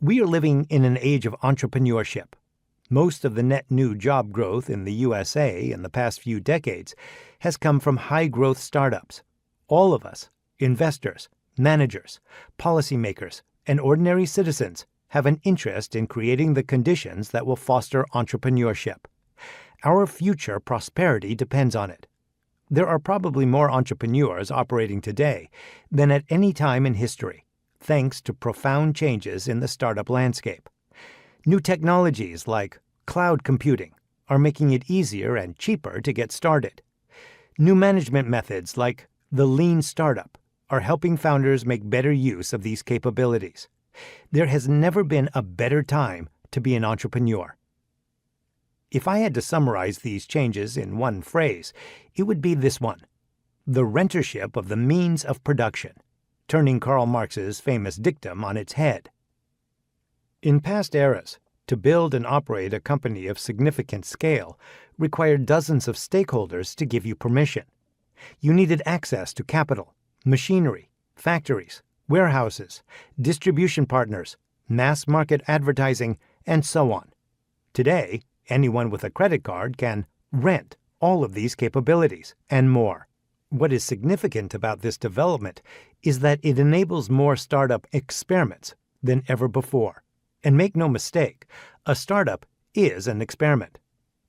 We are living in an age of entrepreneurship. Most of the net new job growth in the USA in the past few decades has come from high-growth startups. All of us, investors, managers, policymakers, and ordinary citizens, have an interest in creating the conditions that will foster entrepreneurship. Our future prosperity depends on it. There are probably more entrepreneurs operating today than at any time in history, thanks to profound changes in the startup landscape. New technologies like cloud computing are making it easier and cheaper to get started. New management methods like the lean startup are helping founders make better use of these capabilities. There has never been a better time to be an entrepreneur. If I had to summarize these changes in one phrase, it would be this one: the rentership of the means of production, turning Karl Marx's famous dictum on its head. In past eras, to build and operate a company of significant scale required dozens of stakeholders to give you permission. You needed access to capital, machinery, factories, warehouses, distribution partners, mass market advertising, and so on. Today, anyone with a credit card can rent all of these capabilities and more. What is significant about this development is that it enables more startup experiments than ever before. And make no mistake, a startup is an experiment.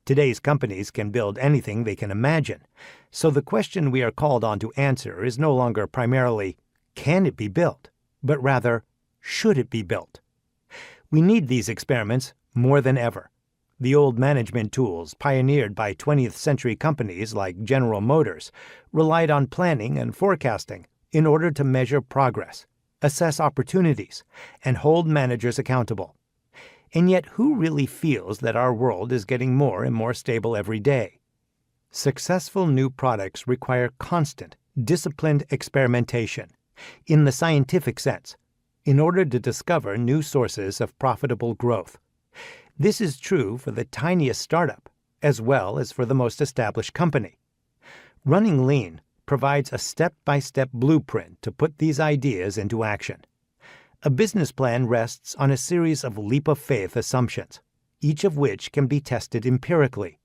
Today's companies can build anything they can imagine, so the question we are called on to answer is no longer primarily, can it be built, but rather, should it be built? We need these experiments more than ever. The old management tools pioneered by 20th century companies like General Motors relied on planning and forecasting in order to measure progress, assess opportunities, and hold managers accountable. And yet, who really feels that our world is getting more and more stable every day? Successful new products require constant, disciplined experimentation, in the scientific sense, in order to discover new sources of profitable growth. This is true for the tiniest startup, as well as for the most established company. Running lean provides a step-by-step blueprint to put these ideas into action. A business plan rests on a series of leap-of-faith assumptions, each of which can be tested empirically.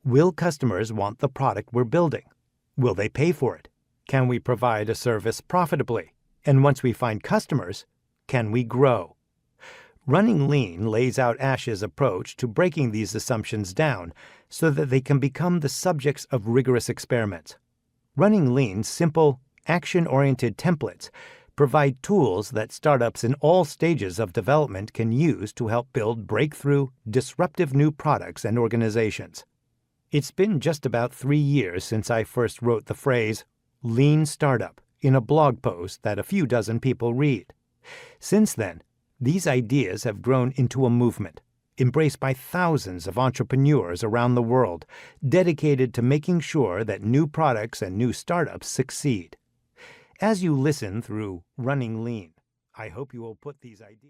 Will customers want the product we're building? Will they pay for it? Can we provide a service profitably? And once we find customers, can we grow? Running lean lays out Ash's approach to breaking these assumptions down so that they can become the subjects of rigorous experiments. Running lean's simple, action-oriented templates provide tools that startups in all stages of development can use to help build breakthrough, disruptive new products and organizations. It's been just about 3 years since I first wrote the phrase lean startup in a blog post that a few dozen people read. Since then, these ideas have grown into a movement, embraced by thousands of entrepreneurs around the world, dedicated to making sure that new products and new startups succeed. As you listen through Running Lean, I hope you will put these ideas